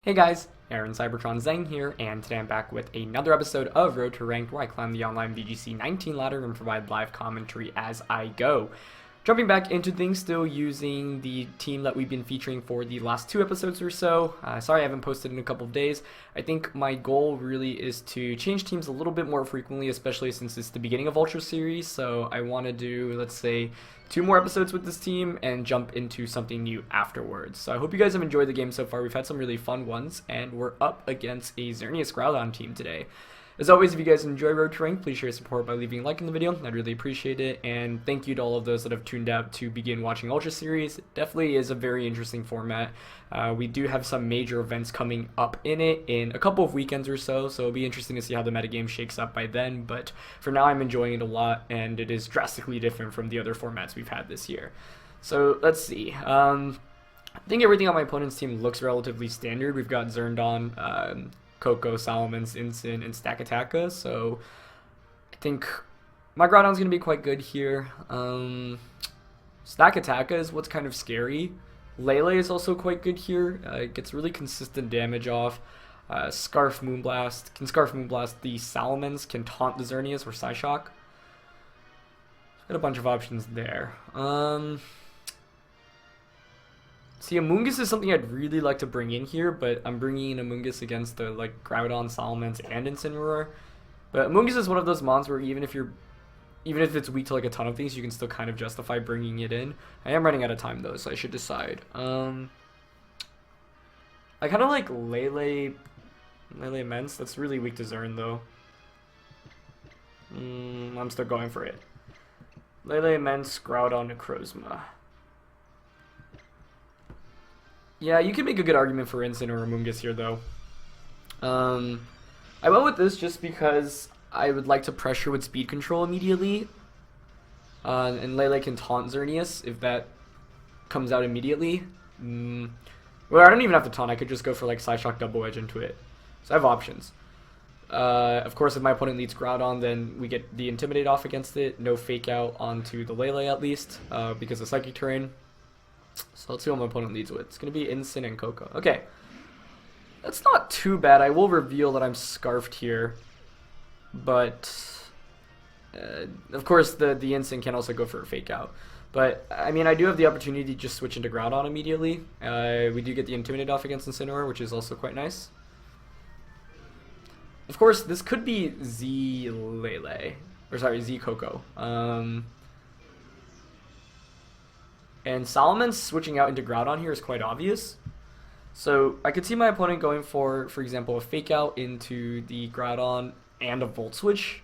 Hey guys, Aaron Cybertron Zhang here, and today I'm back with another episode of Road to Ranked, where I climb the online VGC 19 ladder and provide live commentary as I go. Jumping back into things, still using the team that we've been featuring for the last two episodes or so. Sorry I haven't posted in a couple of days. I think my goal really is to change teams a little bit more frequently, especially since it's the beginning of Ultra Series, so I want to do, let's say, 2 more episodes with this team and jump into something new afterwards. So I hope you guys have enjoyed the game so far. We've had some really fun ones, and we're up against a Xerneas Groudon team today. As always, if you guys enjoy Road to Rank, please share your support by leaving a like in the video. I'd really appreciate it. And thank you to all of those that have tuned out to begin watching Ultra Series. It definitely is a very interesting format. We do have some major events coming up in it in a couple of weekends or so, so it'll be interesting to see how the metagame shakes up by then. But for now, I'm enjoying it a lot, and it is drastically different from the other formats we've had this year. So let's see. I think everything on my opponent's team looks relatively standard. We've got Zerndon, Coco, Salamence, Incin, and Stakataka, so I think my Groudon's going to be quite good here. Stakataka is what's kind of scary. Lele is also quite good here. It gets really consistent damage off. Scarf Moonblast. Can Scarf Moonblast the Salamence, can taunt the Xerneas or Psyshock. Got a bunch of options there. See, Amoonguss is something I'd really like to bring in here, but I'm bringing in Amoonguss against the Groudon, Salamence, and Incineroar. But Amoonguss is one of those mons where even if it's weak to a ton of things, you can still kind of justify bringing it in. I am running out of time though, so I should decide. I kind of like Lele Immense. That's really weak to Zern though. I'm still going for it. Lele Immense, Groudon, Necrozma. Yeah, you can make a good argument for Incin or Amoonguss here, though. I went with this just because I would like to pressure with speed control immediately. And Lele can taunt Xerneas if that comes out immediately. Well, I don't even have to taunt. I could just go for Psyshock Double Edge into it. So I have options. Of course, if my opponent leads Groudon, then we get the Intimidate off against it. No Fake Out onto the Lele at least, because of Psychic Terrain. So let's see what my opponent leads with. It's going to be Incin and Coco. Okay. That's not too bad. I will reveal that I'm Scarfed here. But, of course, the Incin can also go for a Fake Out. But, I mean, I do have the opportunity to just switch into Groudon immediately. We do get the Intimidate off against Incineroar, which is also quite nice. Of course, this could be Z Lele. Or, sorry, Z Coco. And Salamence switching out into Groudon here is quite obvious. So I could see my opponent going for example, a Fake Out into the Groudon and a Volt Switch.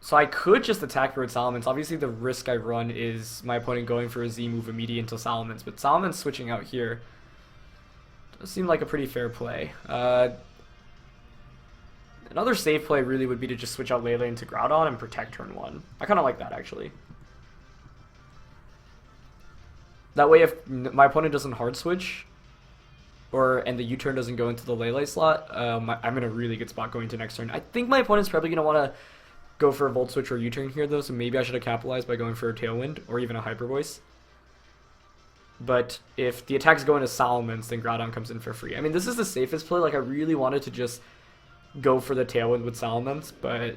So I could just attack with Salamence. Obviously the risk I run is my opponent going for a Z move immediate into Salamence. But Salamence switching out here does seem like a pretty fair play. Another safe play really would be to just switch out Lele into Groudon and protect turn 1. I kind of like that actually. That way, if my opponent doesn't hard switch, and the U-turn doesn't go into the Lele slot, I'm in a really good spot going to next turn. I think my opponent's probably going to want to go for a Volt Switch or U-turn here, though, so maybe I should have capitalized by going for a Tailwind or even a Hyper Voice. But if the attacks go into Salamence, then Groudon comes in for free. I mean, this is the safest play. I really wanted to just go for the Tailwind with Salamence, but,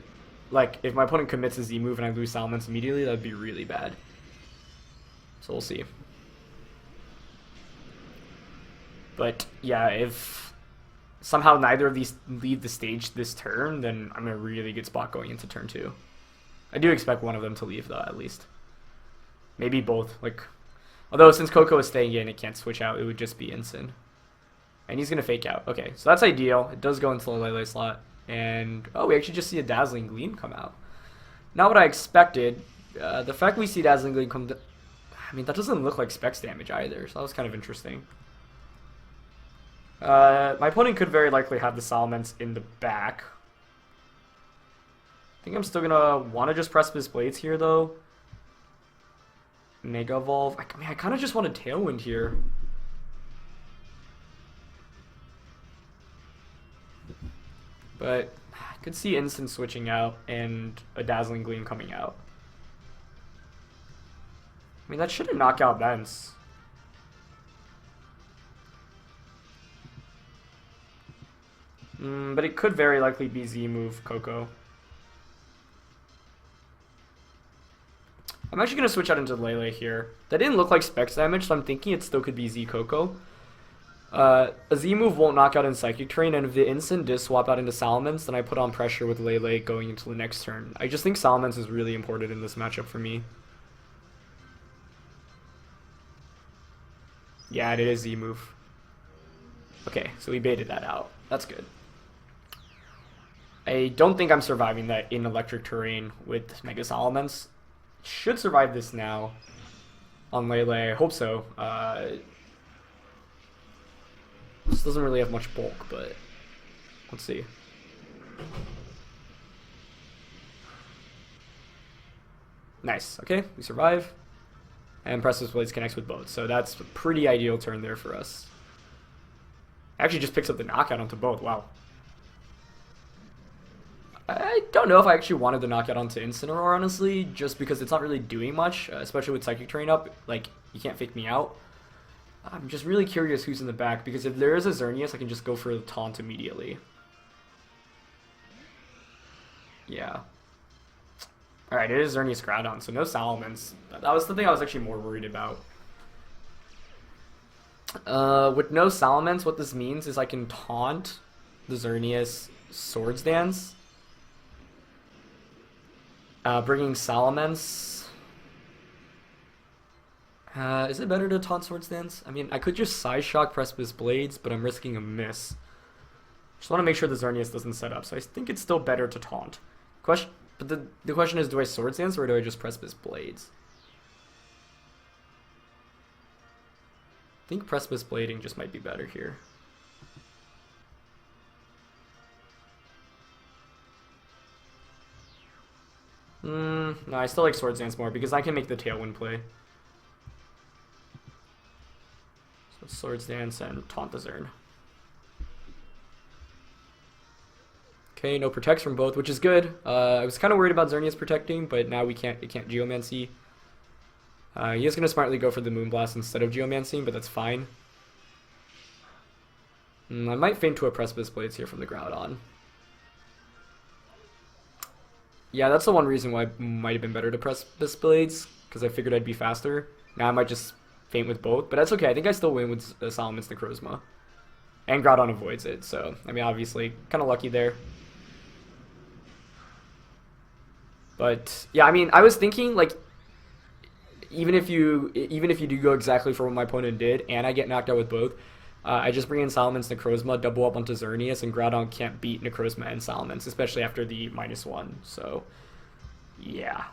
if my opponent commits a Z move and I lose Salamence immediately, that would be really bad. So we'll see. But yeah, if somehow neither of these leave the stage this turn, then I'm in a really good spot going into turn 2. I do expect one of them to leave, though, at least. Maybe both. Although since Coco is staying in, it can't switch out. It would just be Incin. And he's going to Fake Out. Okay, so that's ideal. It does go into the Lele slot. And, oh, we actually just see a Dazzling Gleam come out. Not what I expected. The fact we see Dazzling Gleam come... I mean, that doesn't look like Specs damage either, so that was kind of interesting. My opponent could very likely have the Salamence in the back. I think I'm still gonna want to just Precipice Blades here, though. Mega Evolve. I mean, I kind of just want a Tailwind here. But I could see Incin switching out and a Dazzling Gleam coming out. I mean, that shouldn't knock out Vents. But it could very likely be Z move Coco. I'm actually going to switch out into Lele here. That didn't look like Specs damage, so I'm thinking it still could be Z Coco. A Z move won't knock out in Psychic Terrain, and if the instant does swap out into Salamence, then I put on pressure with Lele going into the next turn. I just think Salamence is really important in this matchup for me. Yeah, it is Z move. Okay, so we baited that out. That's good. I don't think I'm surviving that in Electric Terrain with Mega Salamence. Should survive this now on Lele. I hope so. This doesn't really have much bulk, but let's see. Nice. Okay, we survive. And Precipice Blades connects with both, so that's a pretty ideal turn there for us. Actually just picks up the knockout onto both. Wow. I don't know if I actually wanted the knockout onto Incineroar, honestly, just because it's not really doing much, especially with Psychic Terrain up. Like, you can't fake me out. I'm just really curious who's in the back, because if there is a Xerneas, I can just go for the taunt immediately. Yeah. Alright, it is Xerneas Groudon, so no Salamence. That was the thing I was actually more worried about. With no Salamence, what this means is I can taunt the Xerneas Swords Dance. Bringing Salamence. Is it better to taunt Swords Dance? I mean, I could just Side Shock Precipice Blades, but I'm risking a miss. Just want to make sure the Xerneas doesn't set up, so I think it's still better to taunt. But the question is, do I Swords Dance or do I just Precipice Blades? I think Precipice Blading just might be better here. No, I still like Swords Dance more because I can make the Tailwind play. So Swords Dance and taunt the Zern. Okay, no protects from both, which is good. I was kind of worried about Xerneas protecting, but now it can't Geomancy. He is going to smartly go for the Moonblast instead of Geomancy, but that's fine. I might feint to a Precipice Blades here from the Groudon. Yeah, that's the one reason why it might have been better to Precipice Blades, because I figured I'd be faster. Now I might just feint with both, but that's okay. I think I still win with Salamence Necrozma. And Groudon avoids it, so, I mean, obviously, kind of lucky there. But, yeah, I mean, I was thinking, like, even if you do go exactly for what my opponent did, and I get knocked out with both, I just bring in Salamence Necrozma, double up onto Xerneas, and Groudon can't beat Necrozma and Salamence, especially after the -1, so, yeah.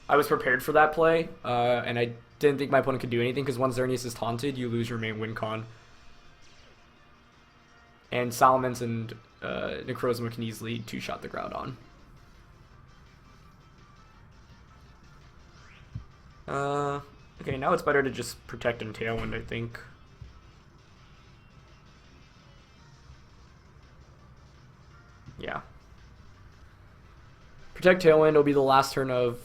I was prepared for that play, and I didn't think my opponent could do anything, because once Xerneas is taunted, you lose your main win con. And Salamence and Necrozma can easily two-shot the Groudon. Okay, now it's better to just protect and Tailwind, I think. Yeah. Protect Tailwind will be the last turn of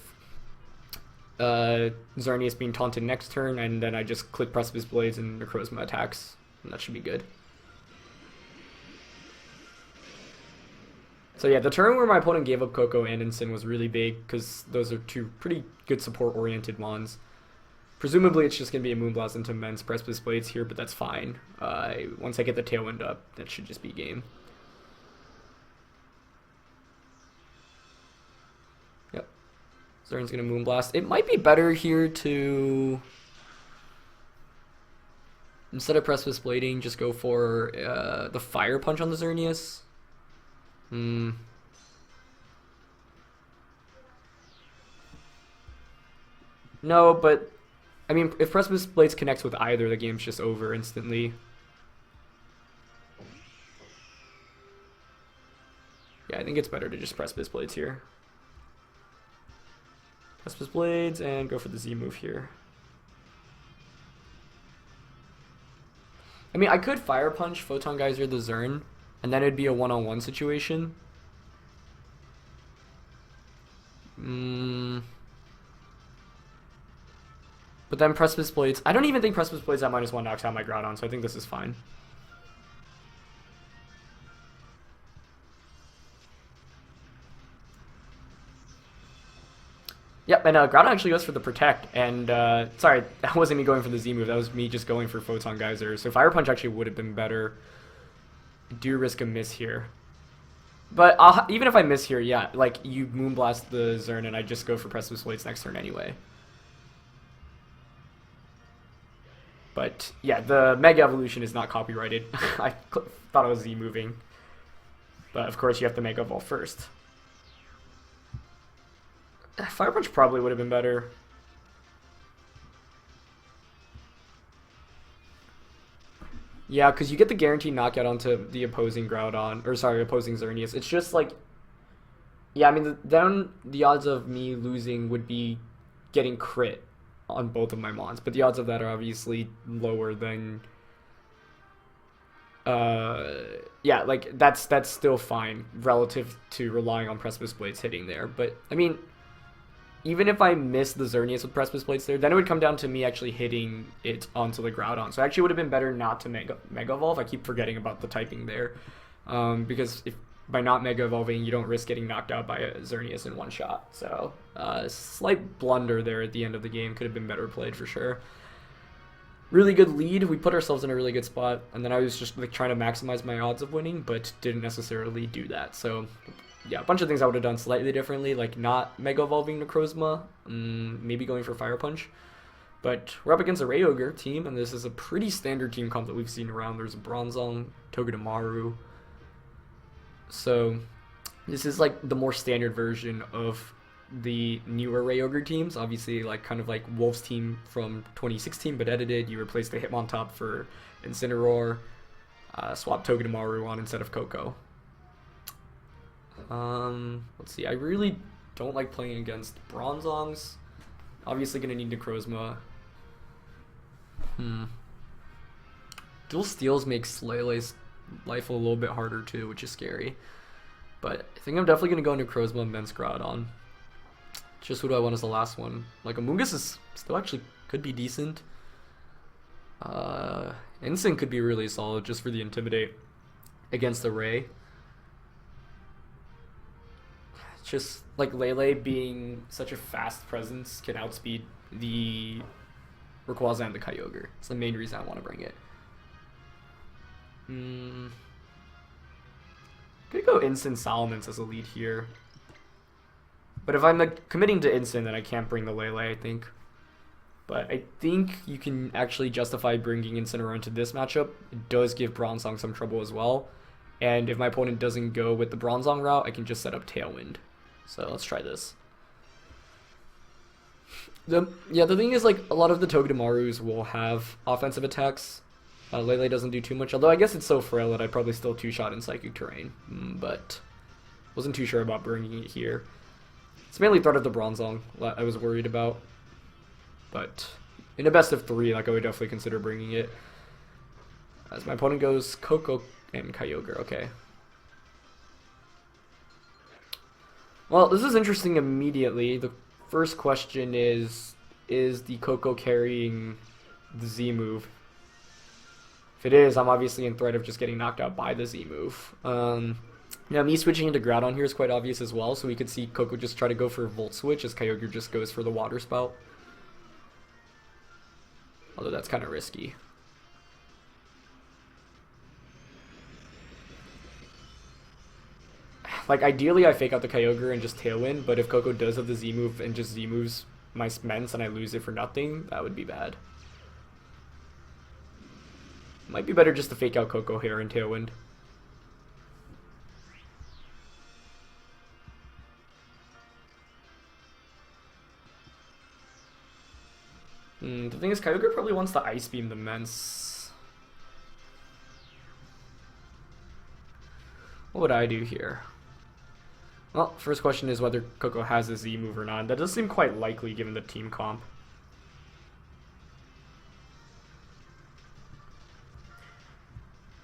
Xerneas being taunted next turn, and then I just click Precipice Blades and Necrozma attacks, and that should be good. So yeah, the turn where my opponent gave up Coco and Incin was really big, because those are two pretty good support-oriented mons. Presumably it's just going to be a Moonblast into Men's Precipice Blades here, but that's fine. Once I get the Tailwind up, that should just be game. Yep. Zern's going to Moonblast. It might be better here to, instead of Precipice Blading, just go for the Fire Punch on the Xerneas. No, but I mean, if Precipice Blades connects with either, the game's just over instantly. Yeah, I think it's better to just Precipice Blades here. Precipice Blades and go for the Z move here. I mean, I could Fire Punch Photon Geyser the Zern, and then it'd be a one-on-one situation. But then Precipice Blades, I don't even think Precipice Blades at -1 knocks out my Groudon, so I think this is fine. Yep, and Groudon actually goes for the Protect, and sorry, that wasn't me going for the Z move, that was me just going for Photon Geyser. So Fire Punch actually would have been better. I do risk a miss here. But even if I miss here, yeah, like, you Moonblast the Zern, and I just go for Precipice Blades next turn anyway. But, yeah, the Mega Evolution is not copyrighted. I thought it was Z moving. But, of course, you have to Mega Evolve first. Fire Punch probably would have been better. Yeah, because you get the guaranteed knockout onto the opposing Groudon, or sorry, opposing Xerneas. It's just like, yeah, I mean, then the odds of me losing would be getting crit on both of my mons, but the odds of that are obviously lower than, yeah, like, that's still fine relative to relying on Precipice Blades hitting there. But, I mean, even if I missed the Xerneas with Precipice Blades there, then it would come down to me actually hitting it onto the Groudon. So it actually would have been better not to Mega Evolve. I keep forgetting about the typing there. Because by not Mega Evolving, you don't risk getting knocked out by a Xerneas in one shot. So, slight blunder there at the end of the game. Could have been better played for sure. Really good lead. We put ourselves in a really good spot. And then I was just like trying to maximize my odds of winning, but didn't necessarily do that. So, yeah, a bunch of things I would have done slightly differently, like not Mega Evolving Necrozma, maybe going for Fire Punch. But we're up against a Ray-Ogre team, and this is a pretty standard team comp that we've seen around. There's a Bronzong, Togedemaru. So this is like the more standard version of the newer Ray-Ogre teams. Obviously, like kind of like Wolf's team from 2016, but edited. You replace the Hitmontop for Incineroar, swap Togedemaru on instead of Coco. Let's see, I really don't like playing against Bronzongs. Obviously gonna need Necrozma. Dual Steels makes Lele's life a little bit harder too, which is scary. But I think I'm definitely gonna go Necrozma and Men's Groudon. Just who do I want as the last one? Like, Amoonguss is still actually could be decent. Instinct could be really solid just for the Intimidate against the Ray. Just like Lele being such a fast presence can outspeed the Rayquaza and the Kyogre. It's the main reason I want to bring it. Could go Instant Salamence as a lead here. But if I'm like committing to Instant, then I can't bring the Lele, I think. But I think you can actually justify bringing Incineroar into this matchup. It does give Bronzong some trouble as well. And if my opponent doesn't go with the Bronzong route, I can just set up Tailwind. So let's try this. The thing is, like, a lot of the Togedemarus will have offensive attacks. Lele doesn't do too much, although I guess it's so frail that I'd probably still two-shot in Psychic Terrain. But wasn't too sure about bringing it here. It's mainly threat of the Bronzong I was worried about. But in a best of 3, like, I would definitely consider bringing it. As my opponent goes Coco and Kyogre, okay. Well, this is interesting immediately. The first question is the Coco carrying the Z move? If it is, I'm obviously in threat of just getting knocked out by the Z move. Now, me switching into Groudon here is quite obvious as well, so we could see Coco just try to go for Volt Switch as Kyogre just goes for the Water Spout. Although that's kind of risky. Like, ideally, I fake out the Kyogre and just Tailwind, but if Coco does have the Z move and just Z moves my Mence and I lose it for nothing, that would be bad. Might be better just to fake out Coco here and Tailwind. The thing is, Kyogre probably wants to Ice Beam the Mence. What would I do here? Well, first question is whether Coco has a Z move or not. That does seem quite likely given the team comp.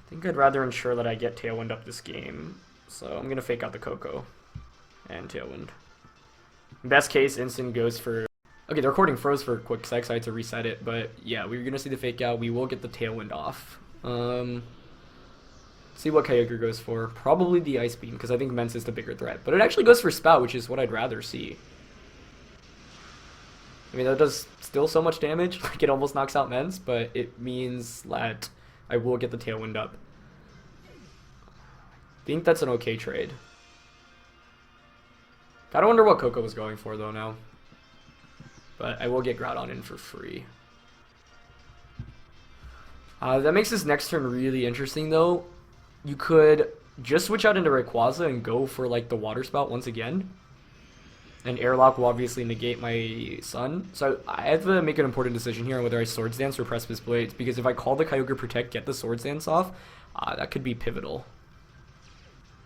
I think I'd rather ensure that I get Tailwind up this game. So I'm going to fake out the Coco and Tailwind. Best case, Instant goes for... Okay, the recording froze for a quick sec, so I had to reset it. But yeah, we're going to see the fake out. We will get the Tailwind off. See what Kyogre goes for. Probably the Ice Beam, because I think Mence is the bigger threat. But it actually goes for Spout, which is what I'd rather see. I mean, that does still so much damage. Like, it almost knocks out Mence, but it means that I will get the Tailwind up. I think that's an okay trade. Gotta wonder what Coco was going for, though, now. But I will get Groudon in for free. That makes this next turn really interesting, though. You could just switch out into Rayquaza and go for, like, the Water Spout once again. And Airlock will obviously negate my Sun. So I have to make an important decision here on whether I Swords Dance or Precipice Blades. Because if I call the Kyogre Protect, get the Swords Dance off, that could be pivotal.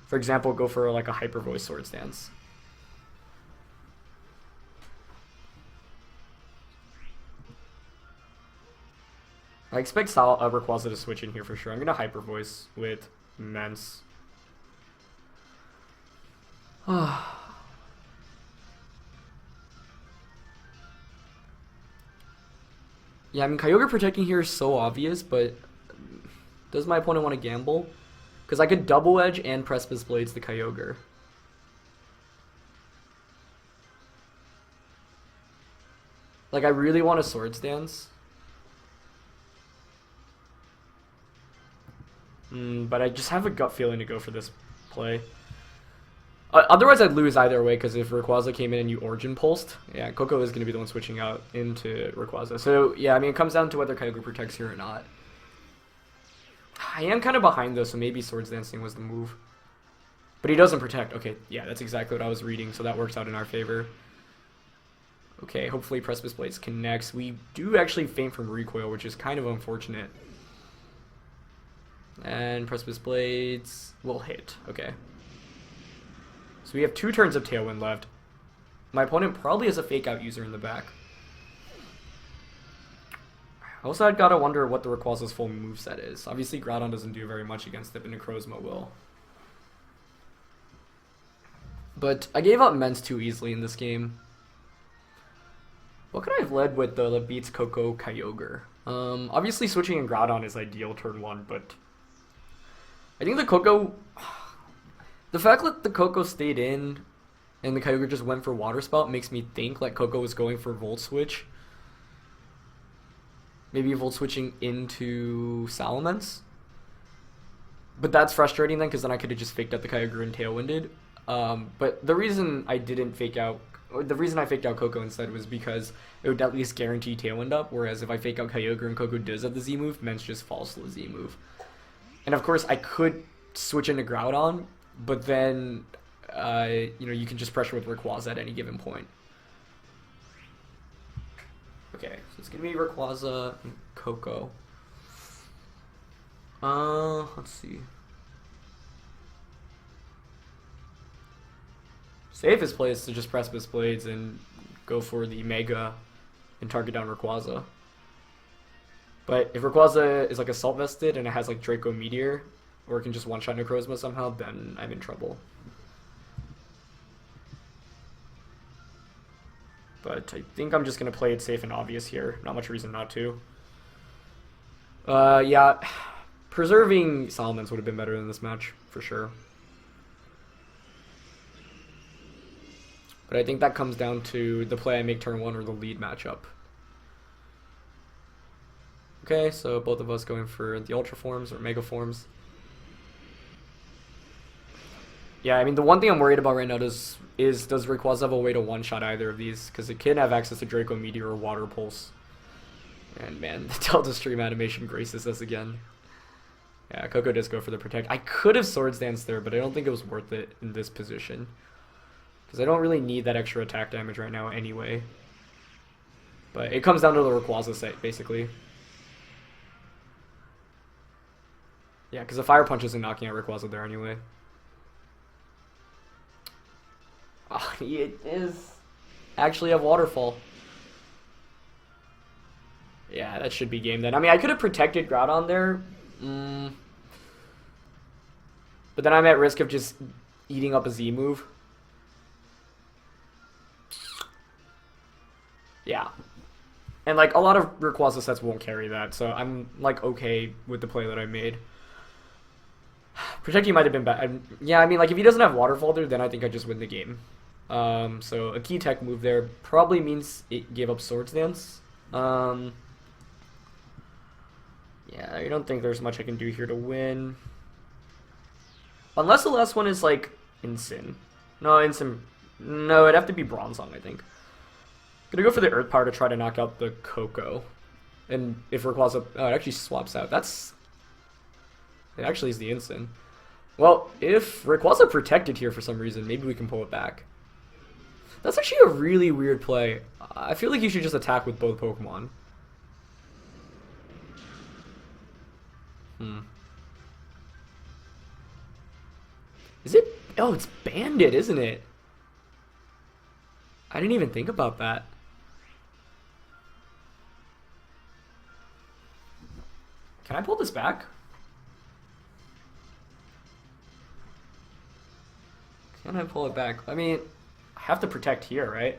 For example, go for, like, a Hyper Voice Swords Dance. I expect Rayquaza to switch in here for sure. I'm going to Hyper Voice with Mence. Yeah, I mean, Kyogre protecting here is so obvious, but does my opponent want to gamble? Because I could Double Edge and Precipice Blades the Kyogre. Like, I really want a Swords Dance. But I just have a gut feeling to go for this play. Otherwise, I'd lose either way, because if Rayquaza came in and you Origin Pulsed, yeah, Coco is going to be the one switching out into Rayquaza. So, yeah, I mean, it comes down to whether Kyogre protects here or not. I am kind of behind, though, so maybe Swords Dancing was the move. But he doesn't protect. Okay, yeah, that's exactly what I was reading, so that works out in our favor. Okay, hopefully Precipice Blades connects. We do actually faint from Recoil, which is kind of unfortunate. And Precipice Blades will hit. Okay. So we have 2 turns of Tailwind left. My opponent probably has a Fake Out user in the back. Also, I've got to wonder what the Rayquaza's full moveset is. Obviously, Groudon doesn't do very much against it, but Necrozma will. But I gave up Mence too easily in this game. What could I have led with that beats Coco Kyogre? Obviously, switching in Groudon is ideal turn 1, but I think the Coco... The fact that the Coco stayed in and the Kyogre just went for Water Spout makes me think like Coco was going for Volt Switch. Maybe Volt Switching into Salamence. But that's frustrating then, because then I could have just faked out the Kyogre and Tailwinded. But the reason I didn't fake out... The reason I faked out Coco instead was because it would at least guarantee Tailwind up, whereas if I fake out Kyogre and Coco does have the Z move, Mence just falls to the Z move. And of course, I could switch into Groudon, but then, you know, you can just pressure with Rayquaza at any given point. Okay, so it's going to be Rayquaza and Coco. Let's see. Safest play is to just Precipice Blades and go for the Mega and target down Rayquaza. But if Rayquaza is like Assault Vested and it has like Draco Meteor, or it can just one-shot Necrozma somehow, then I'm in trouble. But I think I'm just going to play it safe and obvious here. Not much reason not to. Yeah, preserving Salamence would have been better than this match, for sure. But I think that comes down to the play I make turn 1 or the lead matchup. Okay, so both of us going for the Ultra Forms or Mega Forms. Yeah, I mean, the one thing I'm worried about right now does Rayquaza have a way to one-shot either of these? Because it can have access to Draco Meteor or Water Pulse. And man, the Delta Stream animation graces us again. Yeah, Coco does go for the Protect. I could have Swords Danced there, but I don't think it was worth it in this position. Because I don't really need that extra attack damage right now anyway. But it comes down to the Rayquaza set, basically. Yeah, because the Fire Punch isn't knocking out Rayquaza there anyway. Oh, it is actually a Waterfall. Yeah, that should be game then. I mean, I could have protected Groudon there. But then I'm at risk of just eating up a Z move. Yeah. And like a lot of Rayquaza sets won't carry that, so I'm like okay with the play that I made. Protecting might have been bad. Yeah, I mean, like if he doesn't have Waterfall there, then I think I just win the game. So a key tech move there probably means it gave up Swords Dance. Yeah, I don't think there's much I can do here to win. Unless the last one is like Incin. No, Incin. No, it'd have to be Bronzong, I think. Gonna go for the Earth Power to try to knock out the Coco. And if Rayquaza... Oh, it actually swaps out. That's... It actually is the Incin. Well, if Rayquaza protected here for some reason, maybe we can pull it back. That's actually a really weird play. I feel like you should just attack with both Pokemon. Is it? Oh, it's Bandit, isn't it? I didn't even think about that. Can I pull this back? Can I pull it back? I mean, I have to protect here, right?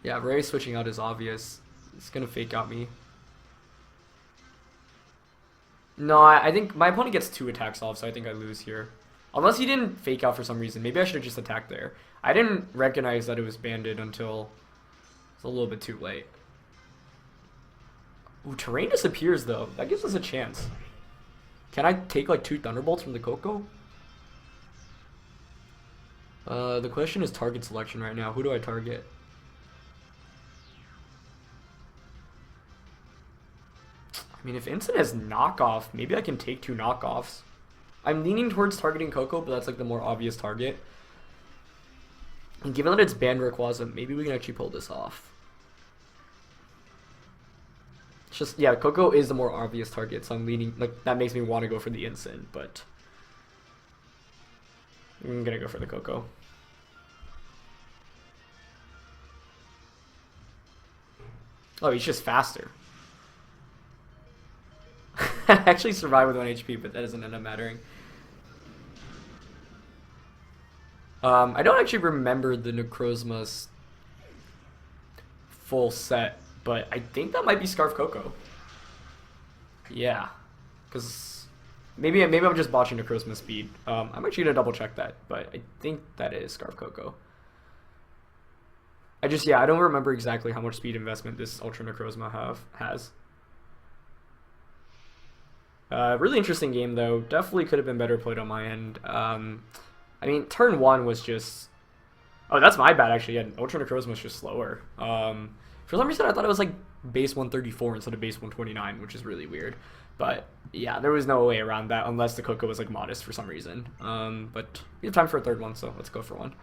Yeah, Ray switching out is obvious. It's gonna fake out me. No, I think my opponent gets 2 attacks off, so I think I lose here. Unless he didn't fake out for some reason. Maybe I should have just attacked there. I didn't recognize that it was Banded until it's a little bit too late. Ooh, terrain disappears though. That gives us a chance. Can I take like 2 Thunderbolts from the Coco? The question is target selection right now. Who do I target? I mean, if Incin has knockoff, maybe I can take 2 knockoffs. I'm leaning towards targeting Coco, but that's like the more obvious target. And given that it's banned Rayquaza, maybe we can actually pull this off. It's just, yeah, Coco is the more obvious target, so I'm leaning, like, that makes me want to go for the Incin, but I'm gonna go for the Coco. Oh, he's just faster. I actually survived with 1 HP, but that doesn't end up mattering. I don't actually remember the Necrozma's full set, but I think that might be Scarf Coco. Yeah, because maybe I'm just botching Necrozma speed. I'm actually gonna double check that, but I think that is Scarf Coco. I don't remember exactly how much speed investment this Ultra Necrozma has. Really interesting game though. Definitely could have been better played on my end. I mean, turn 1 was just... Oh, that's my bad actually. Yeah, Ultra Necrozma was just slower. For some reason I thought it was like base 134 instead of base 129, which is really weird. But yeah, there was no way around that unless the Coco was like modest for some reason. But we have time for a third one, so let's go for one.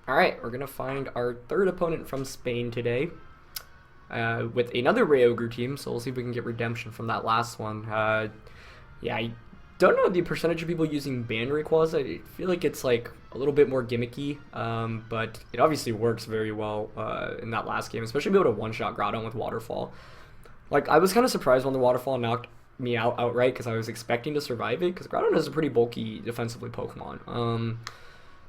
Alright, we're gonna find our third opponent from Spain today. With another Ray-Ogre team, so we'll see if we can get redemption from that last one. Yeah, I don't know the percentage of people using Band Rayquaza. I feel like it's like a little bit more gimmicky, but it obviously works very well in that last game, especially being able to one-shot Groudon with Waterfall. Like, I was kind of surprised when the Waterfall knocked me out outright because I was expecting to survive it, because Groudon is a pretty bulky defensively Pokemon.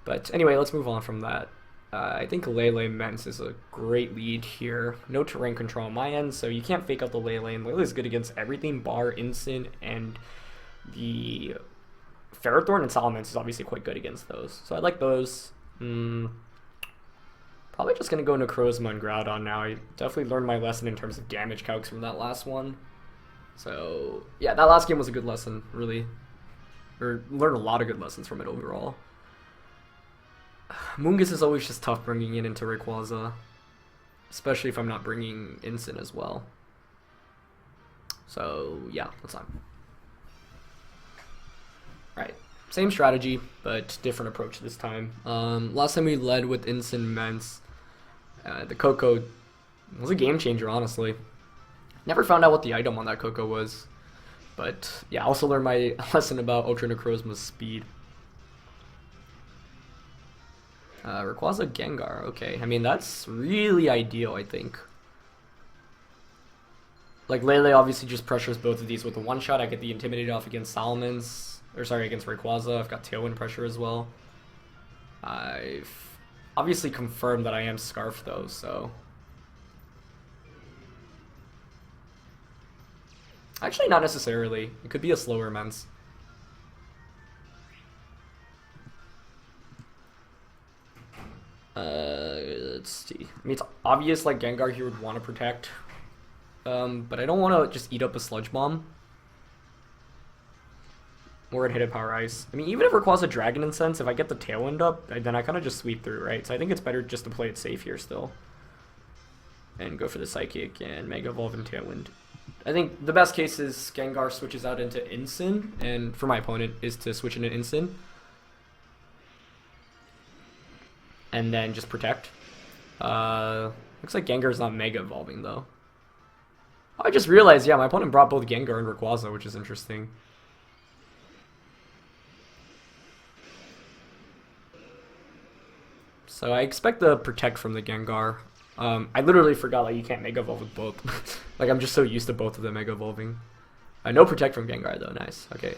But anyway, let's move on from that. I think Lele Mence is a great lead here. No terrain control on my end, so you can't fake out the Lele, and Lele is good against everything bar Incin, and the Ferrothorn and Salamence is obviously quite good against those. So I like those. Probably just going to go Necrozma and Groudon now. I definitely learned my lesson in terms of damage calcs from that last one. So yeah, that last game was a good lesson, really. Or learned a lot of good lessons from it overall. Moongus is always just tough bringing it into Rayquaza, especially if I'm not bringing Incin as well. So yeah, that's fine. Right, same strategy, but different approach this time. Last time we led with Incin Mence. The Coco was a game changer, honestly. Never found out what the item on that Coco was, but yeah, I also learned my lesson about Ultra Necrozma's speed. Rayquaza Gengar, okay. I mean, that's really ideal, I think. Like, Lele obviously just pressures both of these with a one-shot. I get the Intimidate off against Salamence, or sorry, against Rayquaza. I've got Tailwind pressure as well. I've obviously confirmed that I am Scarf, though, so... Actually, not necessarily. It could be a slower Mence. I mean, it's obvious like Gengar here would want to protect. But I don't want to just eat up a Sludge Bomb. Or it hit a Power Ice. I mean, even if it requires a Dragon Incense, if I get the Tailwind up, then I kind of just sweep through, right? So I think it's better just to play it safe here still. And go for the Psychic and Mega Evolve and Tailwind. I think the best case is Gengar switches out into Incin, and for my opponent is to switch into Incin. And then just protect. Looks like Gengar's not Mega Evolving though. I just realized, yeah, my opponent brought both Gengar and Rayquaza, which is interesting. So I expect the protect from the Gengar. I literally forgot like you can't Mega Evolve with both. Like I'm just so used to both of them Mega Evolving. No protect from Gengar though, nice. Okay.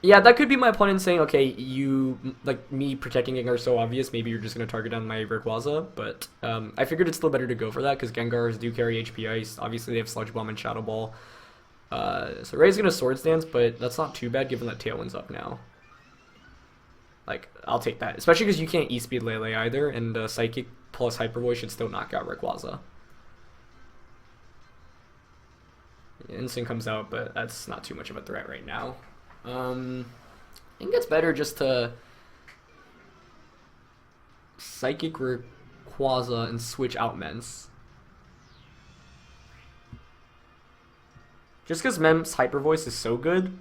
Yeah, that could be my opponent saying, okay, you like me protecting Gengar is so obvious, maybe you're just gonna target down my Rayquaza, but I figured it's still better to go for that because Gengars do carry HP Ice. Obviously they have Sludge Bomb and Shadow Ball. So Ray's gonna Swords Dance, but that's not too bad given that Tailwind's up now. Like, I'll take that. Especially because you can't E-Speed Lele either, and Psychic plus Hyper Voice should still knock out Rayquaza. Instinct comes out, but that's not too much of a threat right now. I think it's better just to Psychic Rayquaza and switch out Mence. Just because Mem's Hyper Voice is so good,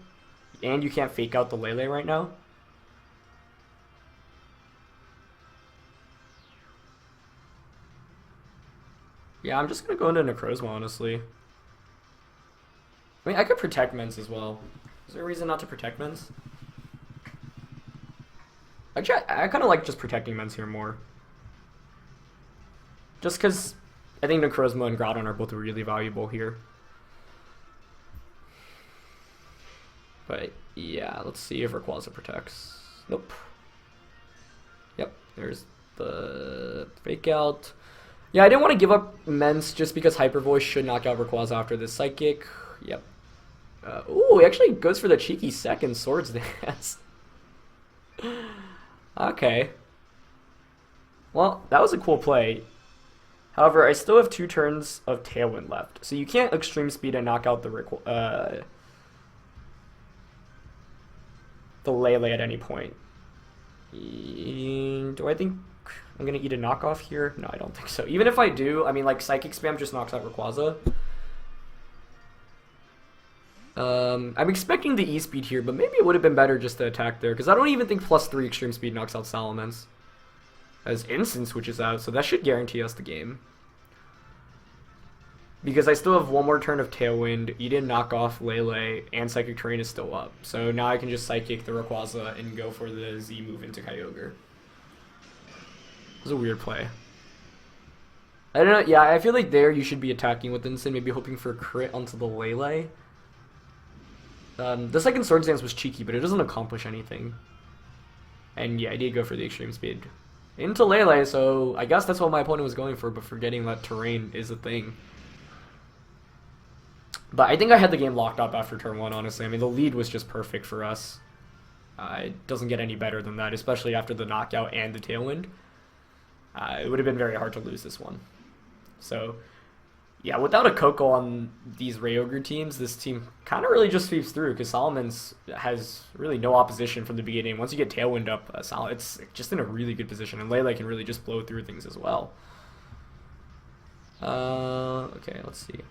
and you can't fake out the Lele right now. Yeah, I'm just going to go into Necrozma, honestly. I mean, I could protect Mence as well. Is there a reason not to protect Mence? Actually, I kind of like just protecting Mence here more. Just because I think Necrozma and Groudon are both really valuable here. But yeah, let's see if Rayquaza protects. Nope. Yep, there's the fake out. Yeah, I didn't want to give up Mence just because Hyper Voice should knock out Rayquaza after this Psychic. Yep. Ooh, he actually goes for the cheeky second Swords Dance. Okay. Well, that was a cool play. However, I still have 2 turns of Tailwind left. So you can't Extreme Speed and knock out the Lele at any point. Do I think I'm going to eat a knockoff here? No, I don't think so. Even if I do, I mean, like, Psychic Spam just knocks out Rayquaza. I'm expecting the E-Speed here, but maybe it would have been better just to attack there, because I don't even think +3 Extreme Speed knocks out Salamence. As Instant switches out, so that should guarantee us the game. Because I still have 1 more turn of Tailwind, you didn't knock off Lele, and Psychic Terrain is still up. So now I can just Psychic the Rayquaza and go for the Z move into Kyogre. It was a weird play. I don't know, yeah, I feel like there you should be attacking with Instant, maybe hoping for a crit onto the Lele. The second Swords Dance was cheeky, but it doesn't accomplish anything. And yeah, I did go for the Extreme Speed into Lele, so I guess that's what my opponent was going for, but forgetting that Terrain is a thing. But I think I had the game locked up after turn 1, honestly. I mean, the lead was just perfect for us. It doesn't get any better than that, especially after the knockout and the Tailwind. It would have been very hard to lose this one. So, yeah, without a Coco on these Ray-Ogre teams, this team kind of really just sweeps through, because Salamence has really no opposition from the beginning. Once you get Tailwind up, it's just in a really good position, and Lele can really just blow through things as well. Okay, let's see.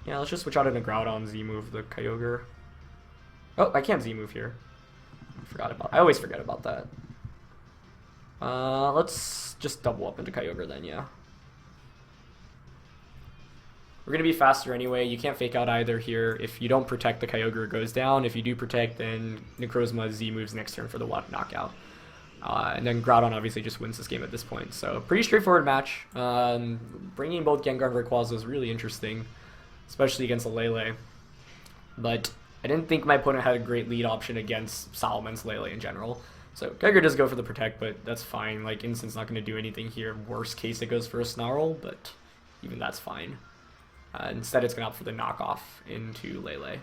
Yeah, let's just switch out into Groudon, Z-move the Kyogre. Oh, I can't Z-move here. I always forget about that. Let's just double up into Kyogre then, yeah. We're going to be faster anyway. You can't fake out either here. If you don't protect, the Kyogre goes down. If you do protect, then Necrozma Z moves next turn for the knockout. And then Groudon obviously just wins this game at this point. So, pretty straightforward match. Bringing both Gengar and Rayquaza is really interesting, especially against a Lele. But I didn't think my opponent had a great lead option against Salamence Lele in general. So Kyogre does go for the protect, but that's fine. Like, Instant's not going to do anything here. Worst case, it goes for a Snarl, but even that's fine. Instead, it's going to opt for the knockoff into Lele.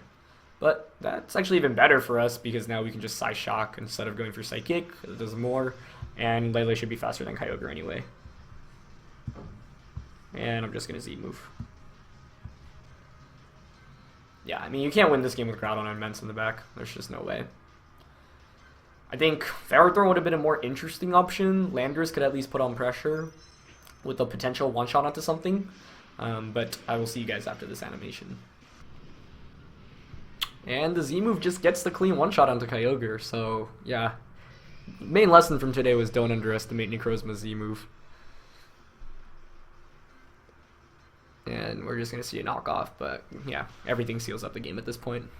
But that's actually even better for us because now we can just Psy-Shock instead of going for Psychic. It does more, and Lele should be faster than Kyogre anyway. And I'm just going to Z-move. Yeah, I mean, you can't win this game with Groudon and Immense in the back. There's just no way. I think Ferrothorn would have been a more interesting option. Landers could at least put on pressure with a potential one-shot onto something. But I will see you guys after this animation. And the Z-move just gets the clean one-shot onto Kyogre, so yeah. Main lesson from today was don't underestimate Necrozma's Z-move. And we're just going to see a knockoff, but yeah, everything seals up the game at this point.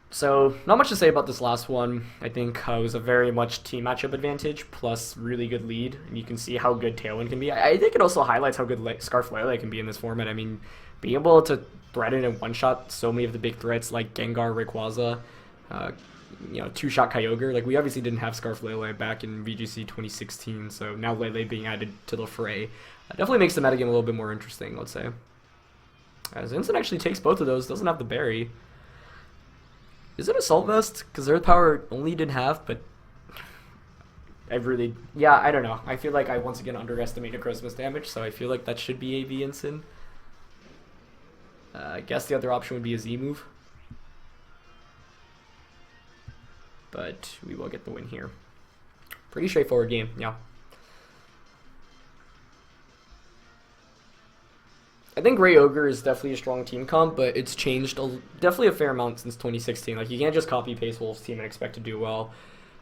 So, not much to say about this last one. I think it was a very much team matchup advantage, plus really good lead, and you can see how good Tailwind can be. I think it also highlights how good Scarf Lele can be in this format. I mean, being able to threaten and one-shot so many of the big threats like Gengar, Rayquaza, two-shot Kyogre. Like, we obviously didn't have Scarf Lele back in VGC 2016, so now Lele being added to the fray definitely makes the metagame a little bit more interesting, let's say. As Instant actually takes both of those, doesn't have the berry. Is it Assault Vest? Because Earth Power only did half, but I don't know. I feel like I once again underestimated Necrozma's damage, so I feel like that should be AV Instant. I guess the other option would be a Z move. But we will get the win here. Pretty straightforward game, yeah. I think Ray-Ogre is definitely a strong team comp, but it's changed definitely a fair amount since 2016. Like, you can't just copy-paste Wolf's team and expect to do well.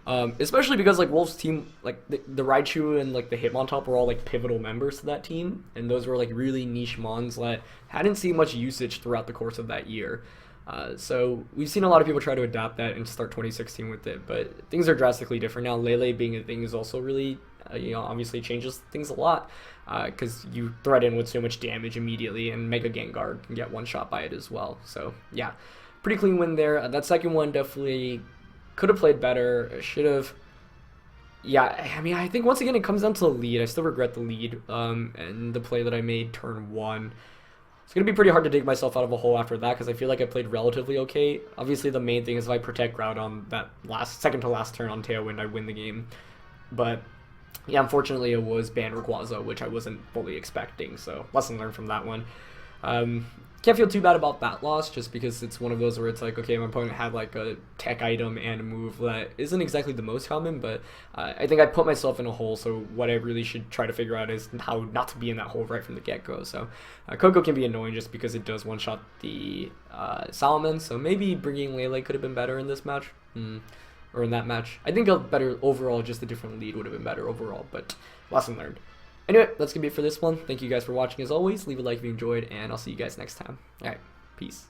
Especially because, like, Wolf's team, like, the Raichu and, like, the Hitmontop were all, like, pivotal members to that team. And those were, like, really niche mons that hadn't seen much usage throughout the course of that year. So we've seen a lot of people try to adapt that and start 2016 with it, but things are drastically different now. Lele being a thing is also really, obviously changes things a lot, because you threaten with so much damage immediately, and Mega Gengar can get one shot by it as well. So yeah, pretty clean win there. That second one definitely could have played better, should have. Yeah, I mean, I think once again it comes down to the lead. I still regret the lead, and the play that I made turn 1. It's going to be pretty hard to dig myself out of a hole after that because I feel like I played relatively okay. Obviously, the main thing is if I protect Groudon that second to last turn on Tailwind, I win the game. But yeah, unfortunately, it was Ban Rayquaza, which I wasn't fully expecting. So lesson learned from that one. Can't feel too bad about that loss just because it's one of those where it's like, okay, my opponent had like a tech item and a move that isn't exactly the most common, but I think I put myself in a hole, so what I really should try to figure out is how not to be in that hole right from the get-go. So Coco can be annoying just because it does one-shot the Salomon, so maybe bringing Lele could have been better in this match, or in that match. I think a better overall, just a different lead would have been better overall, but lesson learned. Anyway, that's going to be it for this one. Thank you guys for watching as always. Leave a like if you enjoyed, and I'll see you guys next time. Alright, peace.